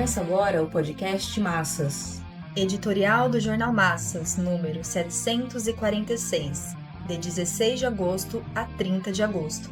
Começa agora o podcast Massas. Editorial do Jornal Massas, número 746, de 16 de agosto a 30 de agosto.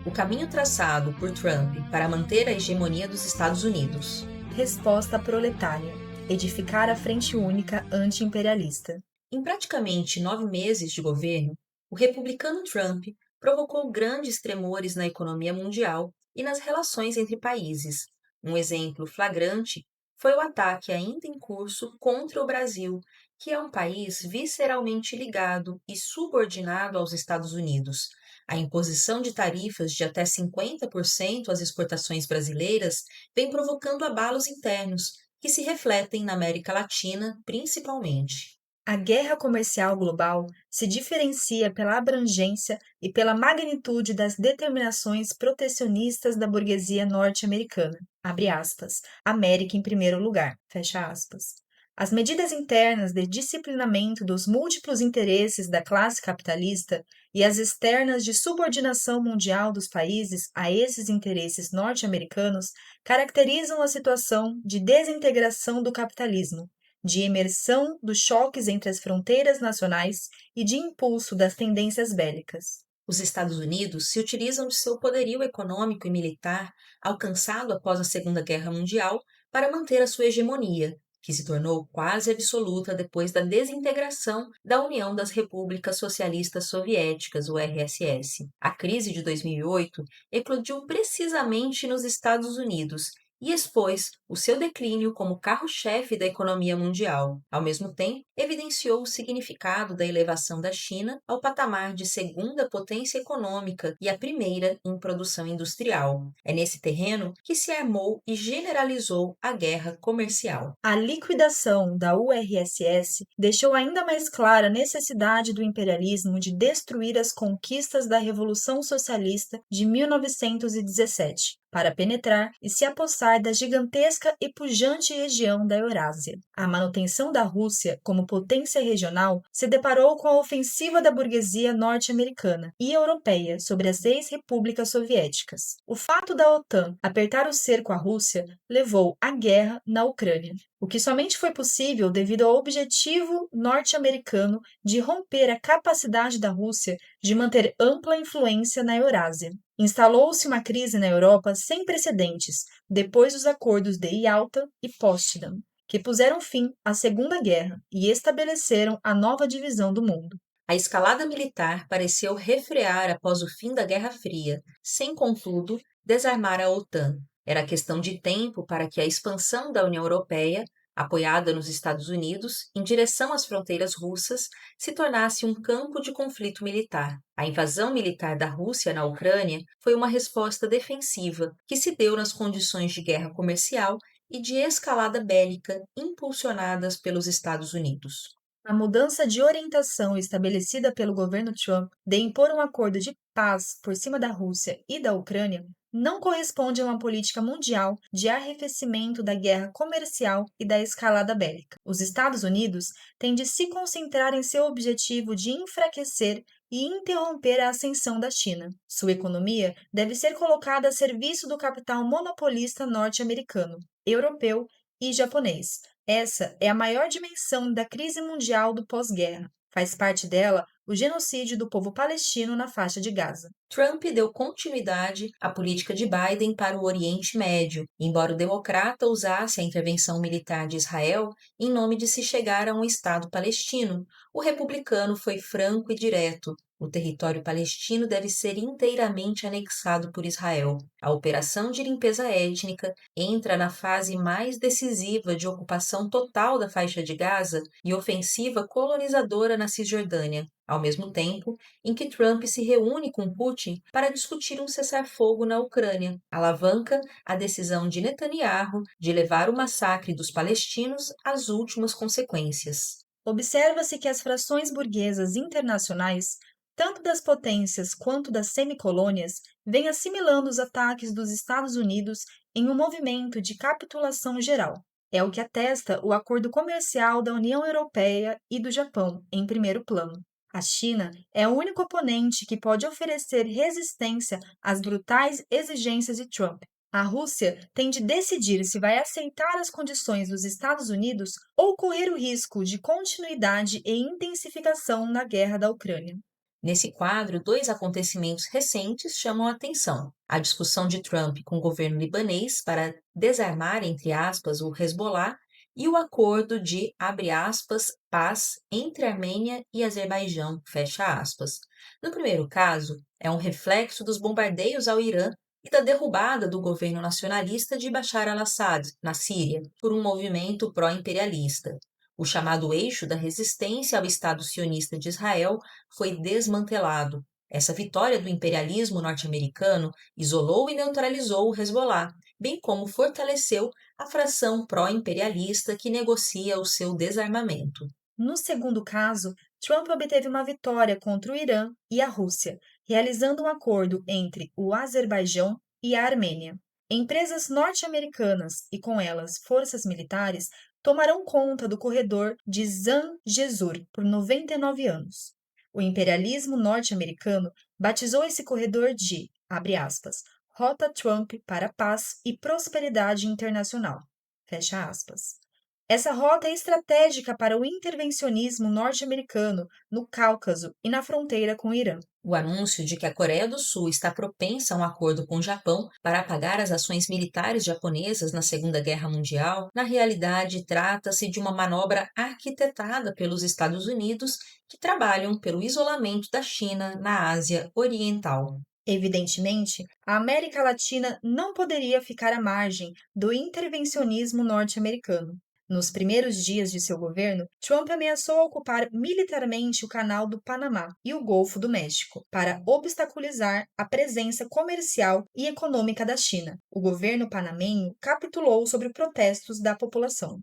O caminho traçado por Trump para manter a hegemonia dos Estados Unidos. Resposta proletária. Edificar a frente única anti-imperialista. Em praticamente 9 meses de governo, o republicano Trump provocou grandes tremores na economia mundial e nas relações entre países. Um exemplo flagrante foi o ataque ainda em curso contra o Brasil, que é um país visceralmente ligado e subordinado aos Estados Unidos. A imposição de tarifas de até 50% às exportações brasileiras vem provocando abalos internos, que se refletem na América Latina, principalmente. A guerra comercial global se diferencia pela abrangência e pela magnitude das determinações protecionistas da burguesia norte-americana. Abre aspas. América em primeiro lugar. Fecha aspas. As medidas internas de disciplinamento dos múltiplos interesses da classe capitalista e as externas de subordinação mundial dos países a esses interesses norte-americanos caracterizam a situação de desintegração do capitalismo, de imersão dos choques entre as fronteiras nacionais e de impulso das tendências bélicas. Os Estados Unidos se utilizam de seu poderio econômico e militar alcançado após a Segunda Guerra Mundial para manter a sua hegemonia, que se tornou quase absoluta depois da desintegração da União das Repúblicas Socialistas Soviéticas, URSS. A crise de 2008 eclodiu precisamente nos Estados Unidos e expôs o seu declínio como carro-chefe da economia mundial. Ao mesmo tempo, evidenciou o significado da elevação da China ao patamar de segunda potência econômica e a primeira em produção industrial. É nesse terreno que se armou e generalizou a guerra comercial. A liquidação da URSS deixou ainda mais clara a necessidade do imperialismo de destruir as conquistas da Revolução Socialista de 1917, para penetrar e se apossar da gigantesca e pujante região da Eurásia. A manutenção da Rússia como potência regional se deparou com a ofensiva da burguesia norte-americana e europeia sobre as ex-repúblicas soviéticas. O fato da OTAN apertar o cerco à Rússia levou à guerra na Ucrânia, o que somente foi possível devido ao objetivo norte-americano de romper a capacidade da Rússia de manter ampla influência na Eurásia. Instalou-se uma crise na Europa sem precedentes, depois dos acordos de Yalta e Potsdam, que puseram fim à Segunda Guerra e estabeleceram a nova divisão do mundo. A escalada militar pareceu refrear após o fim da Guerra Fria, sem, contudo, desarmar a OTAN. Era questão de tempo para que a expansão da União Europeia, apoiada nos Estados Unidos, em direção às fronteiras russas, se tornasse um campo de conflito militar. A invasão militar da Rússia na Ucrânia foi uma resposta defensiva, que se deu nas condições de guerra comercial e de escalada bélica impulsionadas pelos Estados Unidos. A mudança de orientação estabelecida pelo governo Trump de impor um acordo de paz por cima da Rússia e da Ucrânia não corresponde a uma política mundial de arrefecimento da guerra comercial e da escalada bélica. Os Estados Unidos têm de se concentrar em seu objetivo de enfraquecer e interromper a ascensão da China. Sua economia deve ser colocada a serviço do capital monopolista norte-americano, europeu e japonês. Essa é a maior dimensão da crise mundial do pós-guerra. Faz parte dela o genocídio do povo palestino na faixa de Gaza. Trump deu continuidade à política de Biden para o Oriente Médio, embora o democrata usasse a intervenção militar de Israel em nome de se chegar a um Estado palestino. O republicano foi franco e direto. O território palestino deve ser inteiramente anexado por Israel. A operação de limpeza étnica entra na fase mais decisiva de ocupação total da faixa de Gaza e ofensiva colonizadora na Cisjordânia, ao mesmo tempo em que Trump se reúne com Putin para discutir um cessar-fogo na Ucrânia, alavanca a decisão de Netanyahu de levar o massacre dos palestinos às últimas consequências. Observa-se que as frações burguesas internacionais, tanto das potências quanto das semicolônias, vêm assimilando os ataques dos Estados Unidos em um movimento de capitulação geral. É o que atesta o acordo comercial da União Europeia e do Japão, em primeiro plano. A China é o único oponente que pode oferecer resistência às brutais exigências de Trump. A Rússia tem de decidir se vai aceitar as condições dos Estados Unidos ou correr o risco de continuidade e intensificação na guerra da Ucrânia. Nesse quadro, dois acontecimentos recentes chamam a atenção: a discussão de Trump com o governo libanês para desarmar, entre aspas, o Hezbollah e o acordo de, abre aspas, paz entre Armênia e Azerbaijão, fecha aspas. No primeiro caso, é um reflexo dos bombardeios ao Irã e da derrubada do governo nacionalista de Bashar al-Assad, na Síria, por um movimento pró-imperialista. O chamado Eixo da Resistência ao Estado Sionista de Israel foi desmantelado. Essa vitória do imperialismo norte-americano isolou e neutralizou o Hezbollah, bem como fortaleceu a fração pró-imperialista que negocia o seu desarmamento. No segundo caso, Trump obteve uma vitória contra o Irã e a Rússia, realizando um acordo entre o Azerbaijão e a Armênia. Empresas norte-americanas e, com elas, forças militares tomarão conta do corredor de Zangezur por 99 anos. O imperialismo norte-americano batizou esse corredor de, abre aspas, Rota Trump para a Paz e Prosperidade Internacional. Fecha aspas. Essa rota é estratégica para o intervencionismo norte-americano no Cáucaso e na fronteira com o Irã. O anúncio de que a Coreia do Sul está propensa a um acordo com o Japão para apagar as ações militares japonesas na Segunda Guerra Mundial, na realidade trata-se de uma manobra arquitetada pelos Estados Unidos que trabalham pelo isolamento da China na Ásia Oriental. Evidentemente, a América Latina não poderia ficar à margem do intervencionismo norte-americano. Nos primeiros dias de seu governo, Trump ameaçou ocupar militarmente o Canal do Panamá e o Golfo do México para obstaculizar a presença comercial e econômica da China. O governo panamenho capitulou sobre protestos da população.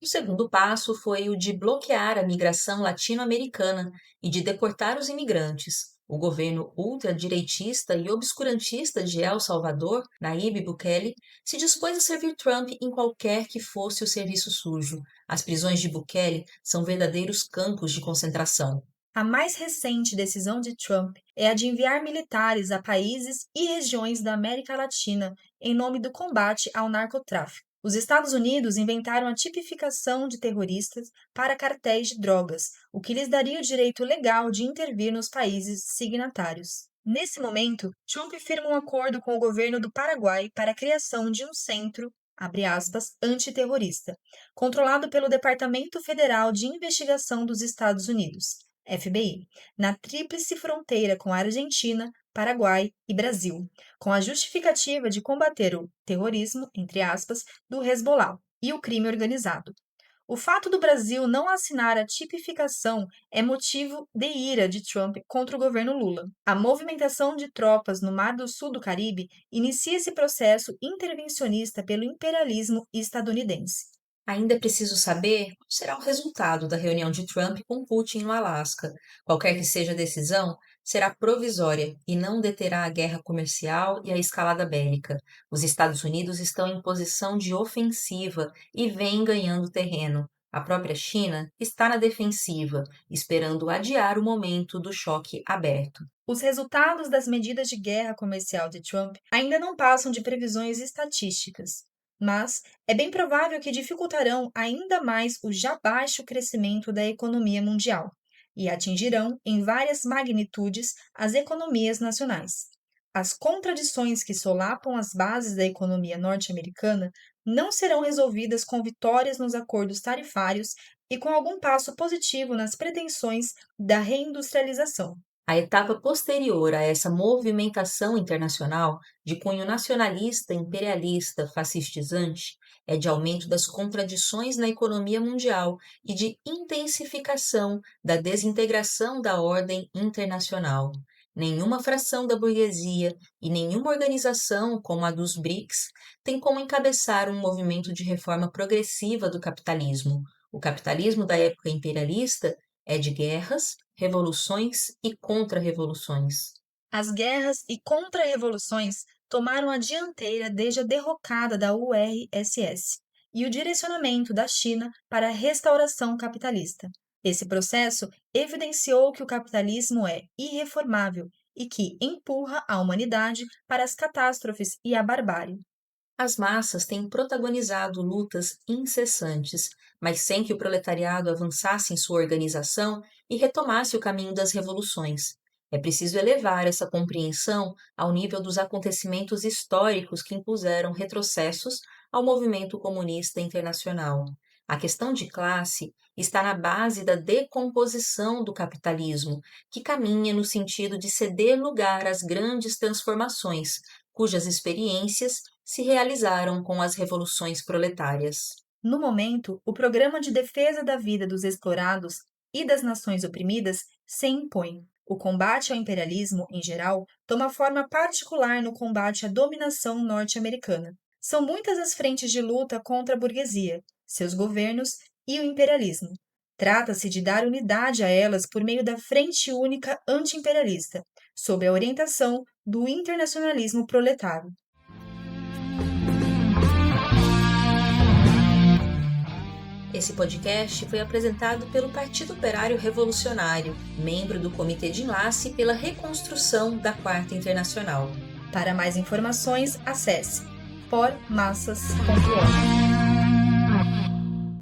O segundo passo foi o de bloquear a migração latino-americana e de deportar os imigrantes. O governo ultradireitista e obscurantista de El Salvador, Nayib Bukele, se dispôs a servir Trump em qualquer que fosse o serviço sujo. As prisões de Bukele são verdadeiros campos de concentração. A mais recente decisão de Trump é a de enviar militares a países e regiões da América Latina em nome do combate ao narcotráfico. Os Estados Unidos inventaram a tipificação de terroristas para cartéis de drogas, o que lhes daria o direito legal de intervir nos países signatários. Nesse momento, Trump firma um acordo com o governo do Paraguai para a criação de um centro, abre aspas, antiterrorista, controlado pelo Departamento Federal de Investigação dos Estados Unidos, FBI, na tríplice fronteira com a Argentina, Paraguai e Brasil, com a justificativa de combater o terrorismo, entre aspas, do Hezbollah e o crime organizado. O fato do Brasil não assinar a tipificação é motivo de ira de Trump contra o governo Lula. A movimentação de tropas no Mar do Sul do Caribe inicia esse processo intervencionista pelo imperialismo estadunidense. Ainda é preciso saber qual será o resultado da reunião de Trump com Putin no Alasca. Qualquer que seja a decisão, será provisória e não deterá a guerra comercial e a escalada bélica. Os Estados Unidos estão em posição de ofensiva e vêm ganhando terreno. A própria China está na defensiva, esperando adiar o momento do choque aberto. Os resultados das medidas de guerra comercial de Trump ainda não passam de previsões estatísticas, mas é bem provável que dificultarão ainda mais o já baixo crescimento da economia mundial e atingirão em várias magnitudes as economias nacionais. As contradições que solapam as bases da economia norte-americana não serão resolvidas com vitórias nos acordos tarifários e com algum passo positivo nas pretensões da reindustrialização. A etapa posterior a essa movimentação internacional, de cunho nacionalista, imperialista, fascistizante, é de aumento das contradições na economia mundial e de intensificação da desintegração da ordem internacional. Nenhuma fração da burguesia e nenhuma organização, como a dos BRICS, tem como encabeçar um movimento de reforma progressiva do capitalismo. O capitalismo da época imperialista é de guerras, revoluções e contra-revoluções. As guerras e contra-revoluções tomaram a dianteira desde a derrocada da URSS e o direcionamento da China para a restauração capitalista. Esse processo evidenciou que o capitalismo é irreformável e que empurra a humanidade para as catástrofes e a barbárie. As massas têm protagonizado lutas incessantes, mas sem que o proletariado avançasse em sua organização e retomasse o caminho das revoluções. É preciso elevar essa compreensão ao nível dos acontecimentos históricos que impuseram retrocessos ao movimento comunista internacional. A questão de classe está na base da decomposição do capitalismo, que caminha no sentido de ceder lugar às grandes transformações, cujas experiências se realizaram com as revoluções proletárias. No momento, o Programa de Defesa da Vida dos Explorados e das Nações Oprimidas se impõe. O combate ao imperialismo, em geral, toma forma particular no combate à dominação norte-americana. São muitas as frentes de luta contra a burguesia, seus governos e o imperialismo. Trata-se de dar unidade a elas por meio da Frente Única Anti-Imperialista, sob a orientação do internacionalismo proletário. Esse podcast foi apresentado pelo Partido Operário Revolucionário, membro do Comitê de Enlace pela Reconstrução da Quarta Internacional. Para mais informações, acesse pormassas.org.